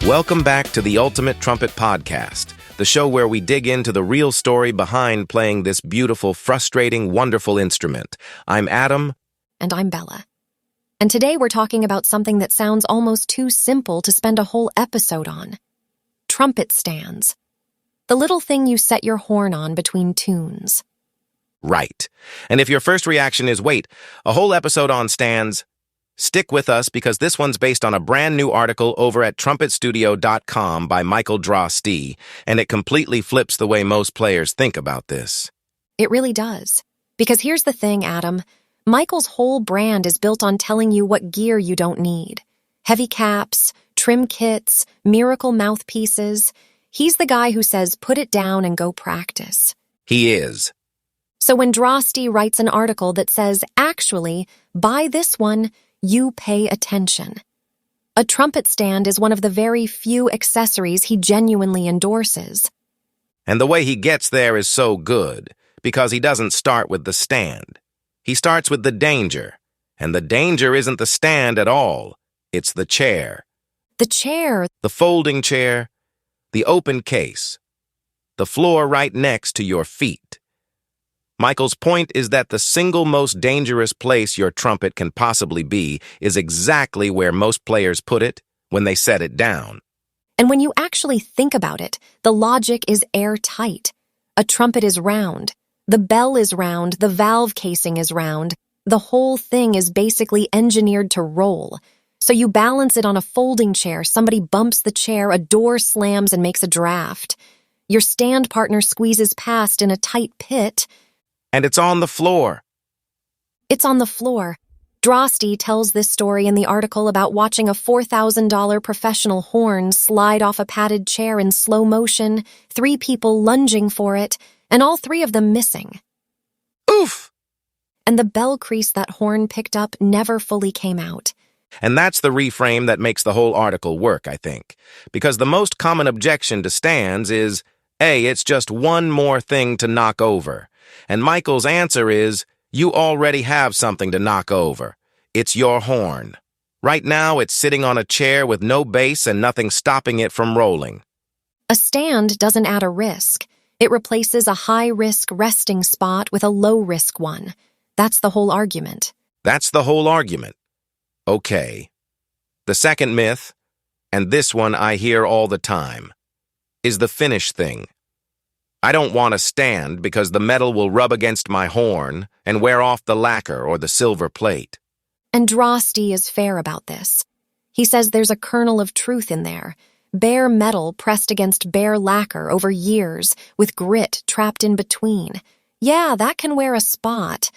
Welcome back to the Ultimate Trumpet Podcast, the show where we dig into the real story behind playing this beautiful, frustrating, wonderful instrument. I'm Adam. And I'm Bella. And today we're talking about something that sounds almost too simple to spend a whole episode on. Trumpet stands. The little thing you set your horn on between tunes. Right. And if your first reaction is, wait, a whole episode on stands, stick with us because this one's based on a brand new article over at trumpetstudio.com by Michael Droste, and it completely flips the way most players think about this. It really does. Because here's the thing, Adam. Michael's whole brand is built on telling you what gear you don't need. Heavy caps, trim kits, miracle mouthpieces. He's the guy who says, put it down and go practice. He is. So when Droste writes an article that says, actually, buy this one, you pay attention. A trumpet stand is one of the very few accessories he genuinely endorses. And the way he gets there is so good, because he doesn't start with the stand. He starts with the danger, and the danger isn't the stand at all. It's the chair. The chair. The folding chair, the open case, the floor right next to your feet. Michael's point is that the single most dangerous place your trumpet can possibly be is exactly where most players put it when they set it down. And when you actually think about it, the logic is airtight. A trumpet is round. The bell is round. The valve casing is round. The whole thing is basically engineered to roll. So you balance it on a folding chair, somebody bumps the chair, a door slams and makes a draft. Your stand partner squeezes past in a tight pit. And it's on the floor. It's on the floor. Droste tells this story in the article about watching a $4,000 professional horn slide off a padded chair in slow motion, 3 people lunging for it, and all 3 of them missing. Oof! And the bell crease that horn picked up never fully came out. And that's the reframe that makes the whole article work, I think. Because the most common objection to stands is, A, it's just one more thing to knock over. And Michael's answer is, you already have something to knock over. It's your horn. Right now, it's sitting on a chair with no base and nothing stopping it from rolling. A stand doesn't add a risk. It replaces a high-risk resting spot with a low-risk one. That's the whole argument. That's the whole argument. Okay. The second myth, and this one I hear all the time, is the finish thing. I don't want a stand because the metal will rub against my horn and wear off the lacquer or the silver plate. And Droste is fair about this. He says there's a kernel of truth in there. Bare metal pressed against bare lacquer over years with grit trapped in between. Yeah, that can wear a spot.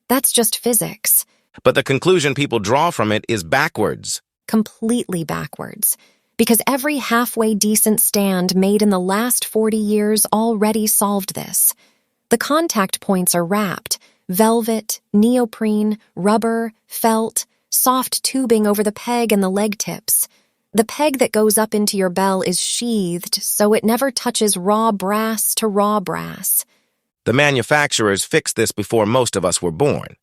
That's just physics. But the conclusion people draw from it is backwards. Completely backwards. Because every halfway decent stand made in the last 40 years already solved this. The contact points are wrapped. Velvet, neoprene, rubber, felt, soft tubing over the peg and the leg tips. The peg that goes up into your bell is sheathed so it never touches raw brass to raw brass. The manufacturers fixed this before most of us were born.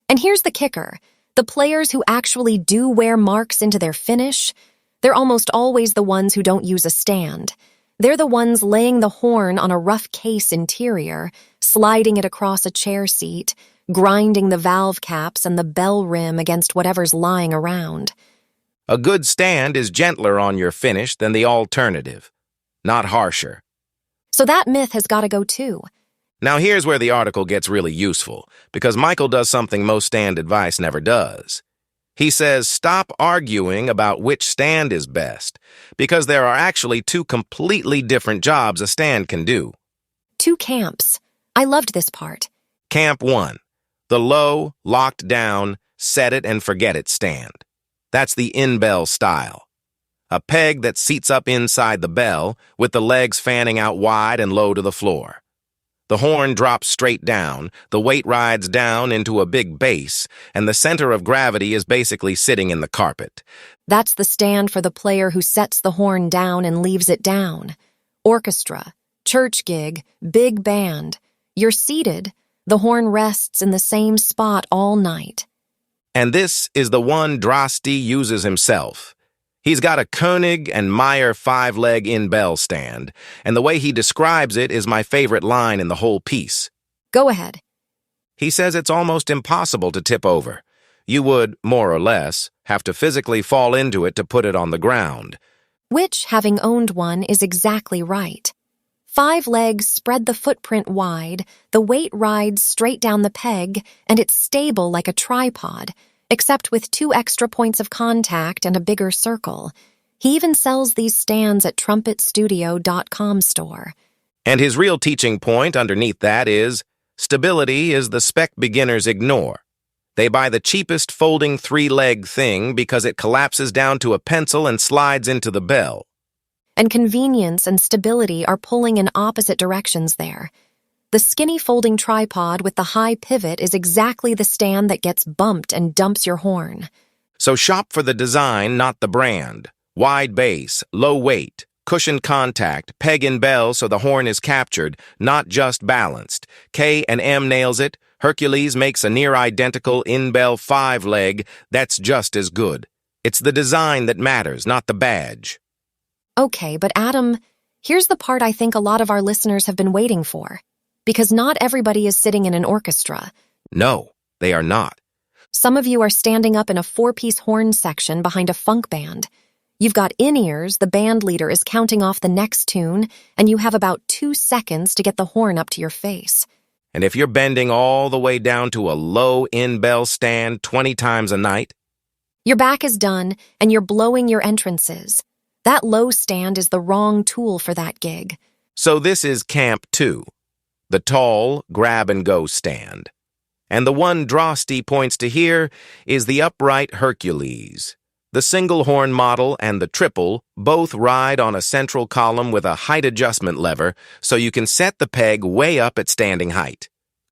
And here's the kicker. The players who actually do wear marks into their finish, they're almost always the ones who don't use a stand. They're the ones laying the horn on a rough case interior, sliding it across a chair seat, grinding the valve caps and the bell rim against whatever's lying around. A good stand is gentler on your finish than the alternative, not harsher. So that myth has got to go too. Now here's where the article gets really useful, because Michael does something most stand advice never does. He says, stop arguing about which stand is best, because there are actually 2 completely different jobs a stand can do. 2 camps. I loved this part. Camp 1, the low, locked down, set it and forget it stand. That's the in-bell style. A peg that seats up inside the bell, with the legs fanning out wide and low to the floor. The horn drops straight down, the weight rides down into a big bass, and the center of gravity is basically sitting in the carpet. That's the stand for the player who sets the horn down and leaves it down. Orchestra, church gig, big band. You're seated, the horn rests in the same spot all night. And this is the one Droste uses himself. He's got a Koenig and Meyer 5-leg in-bell stand, and the way he describes it is my favorite line in the whole piece. Go ahead. He says it's almost impossible to tip over. You would, more or less, have to physically fall into it to put it on the ground. Which, having owned one, is exactly right. 5 legs spread the footprint wide, the weight rides straight down the peg, and it's stable like a tripod, except with 2 extra points of contact and a bigger circle. He even sells these stands at trumpetstudio.com store. And his real teaching point underneath that is, stability is the spec beginners ignore. They buy the cheapest folding 3-leg thing because it collapses down to a pencil and slides into the bell. And convenience and stability are pulling in opposite directions there. The skinny folding tripod with the high pivot is exactly the stand that gets bumped and dumps your horn. So shop for the design, not the brand. Wide base, low weight, cushioned contact, peg and bell so the horn is captured, not just balanced. K&M nails it. Hercules makes a near-identical in-bell 5-leg that's just as good. It's the design that matters, not the badge. Okay, but Adam, here's the part I think a lot of our listeners have been waiting for. Because not everybody is sitting in an orchestra. No, they are not. Some of you are standing up in a 4-piece horn section behind a funk band. You've got in-ears, the band leader is counting off the next tune, and you have about 2 seconds to get the horn up to your face. And if you're bending all the way down to a low in-bell stand 20 times a night, your back is done, and you're blowing your entrances. That low stand is the wrong tool for that gig. So this is Camp 2, the tall grab-and-go stand. And the one Droste points to here is the upright Hercules. The single horn model and the triple both ride on a central column with a height adjustment lever so you can set the peg way up at standing height.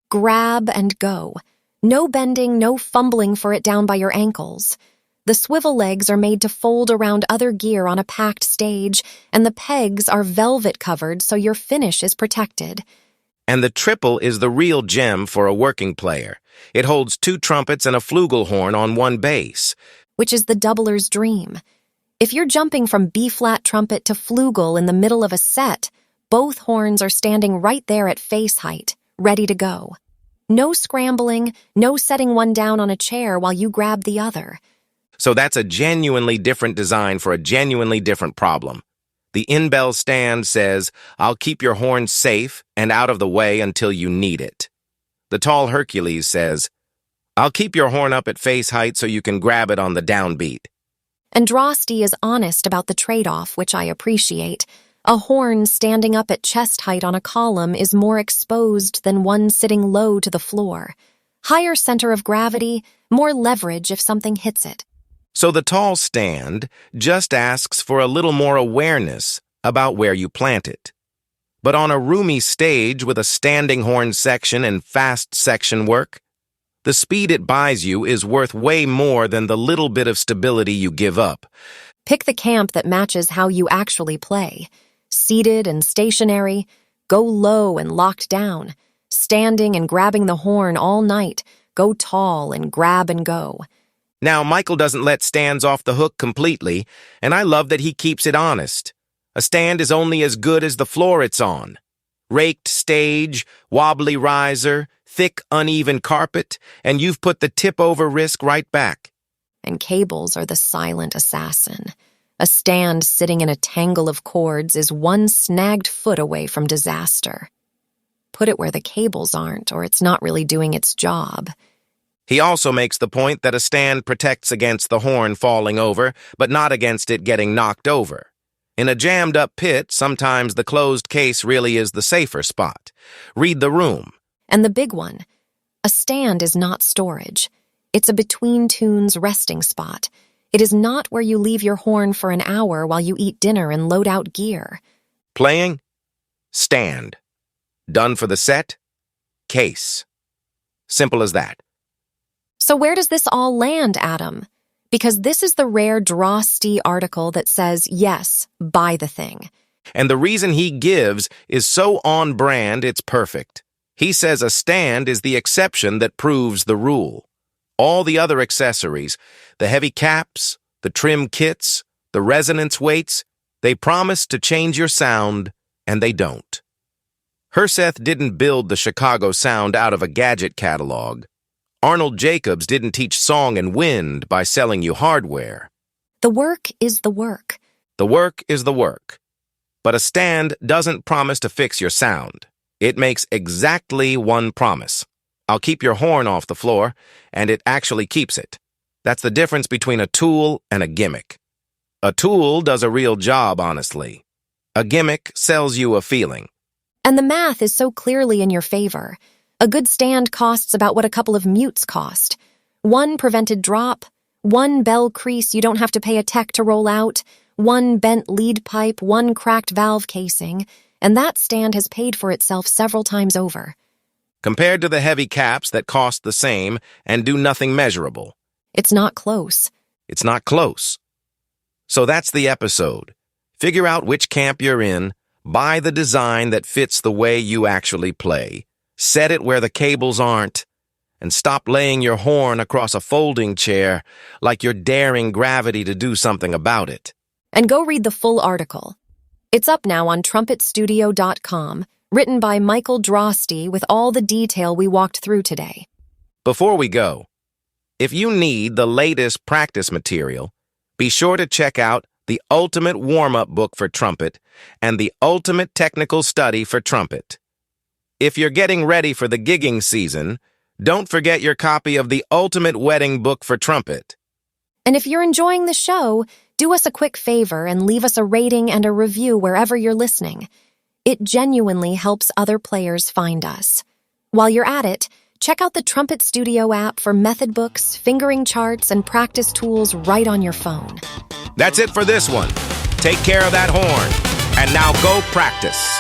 Grab and go. No bending, no fumbling for it down by your ankles. The swivel legs are made to fold around other gear on a packed stage, and the pegs are velvet covered so your finish is protected. And the triple is the real gem for a working player. It holds 2 trumpets and a flugelhorn on one bass. Which is the doubler's dream. If you're jumping from B-flat trumpet to flugel in the middle of a set, both horns are standing right there at face height, ready to go. No scrambling, no setting one down on a chair while you grab the other. So that's a genuinely different design for a genuinely different problem. The in-bell stand says, I'll keep your horn safe and out of the way until you need it. The tall Hercules says, I'll keep your horn up at face height so you can grab it on the downbeat. And Droste is honest about the trade-off, which I appreciate. A horn standing up at chest height on a column is more exposed than one sitting low to the floor. Higher center of gravity, more leverage if something hits it. So the tall stand just asks for a little more awareness about where you plant it. But on a roomy stage with a standing horn section and fast section work, the speed it buys you is worth way more than the little bit of stability you give up. Pick the camp that matches how you actually play. Seated and stationary, go low and locked down. Standing and grabbing the horn all night, go tall and grab and go. Now, Michael doesn't let stands off the hook completely, and I love that he keeps it honest. A stand is only as good as the floor it's on. Raked stage, wobbly riser, thick, uneven carpet, and you've put the tip-over risk right back. And cables are the silent assassin. A stand sitting in a tangle of cords is one snagged foot away from disaster. Put it where the cables aren't, or it's not really doing its job. He also makes the point that a stand protects against the horn falling over, but not against it getting knocked over. In a jammed-up pit, sometimes the closed case really is the safer spot. Read the room. And the big one. A stand is not storage. It's a between-tunes resting spot. It is not where you leave your horn for an hour while you eat dinner and load out gear. Playing? Stand. Done for the set? Case. Simple as that. So where does this all land, Adam? Because this is the rare Droste article that says, yes, buy the thing. And the reason he gives is so on brand it's perfect. He says a stand is the exception that proves the rule. All the other accessories, the heavy caps, the trim kits, the resonance weights, they promise to change your sound, and they don't. Herseth didn't build the Chicago sound out of a gadget catalog. Arnold Jacobs didn't teach song and wind by selling you hardware. The work is the work. The work is the work. But a stand doesn't promise to fix your sound. It makes exactly one promise. I'll keep your horn off the floor, and it actually keeps it. That's the difference between a tool and a gimmick. A tool does a real job, honestly. A gimmick sells you a feeling. And the math is so clearly in your favor. A good stand costs about what a couple of mutes cost. One prevented drop, one bell crease you don't have to pay a tech to roll out, one bent lead pipe, one cracked valve casing, and that stand has paid for itself several times over. Compared to the heavy caps that cost the same and do nothing measurable. It's not close. It's not close. So that's the episode. Figure out which camp you're in, buy the design that fits the way you actually play, set it where the cables aren't, and stop laying your horn across a folding chair like you're daring gravity to do something about it. And go read the full article. It's up now on trumpetstudio.com, written by Michael Droste with all the detail we walked through today. Before we go, if you need the latest practice material, be sure to check out the Ultimate Warm-Up Book for Trumpet and the Ultimate Technical Study for Trumpet. If you're getting ready for the gigging season, don't forget your copy of the Ultimate Wedding Book for Trumpet. And if you're enjoying the show, do us a quick favor and leave us a rating and a review wherever you're listening. It genuinely helps other players find us. While you're at it, check out the Trumpet Studio app for method books, fingering charts, and practice tools right on your phone. That's it for this one. Take care of that horn, and now go practice.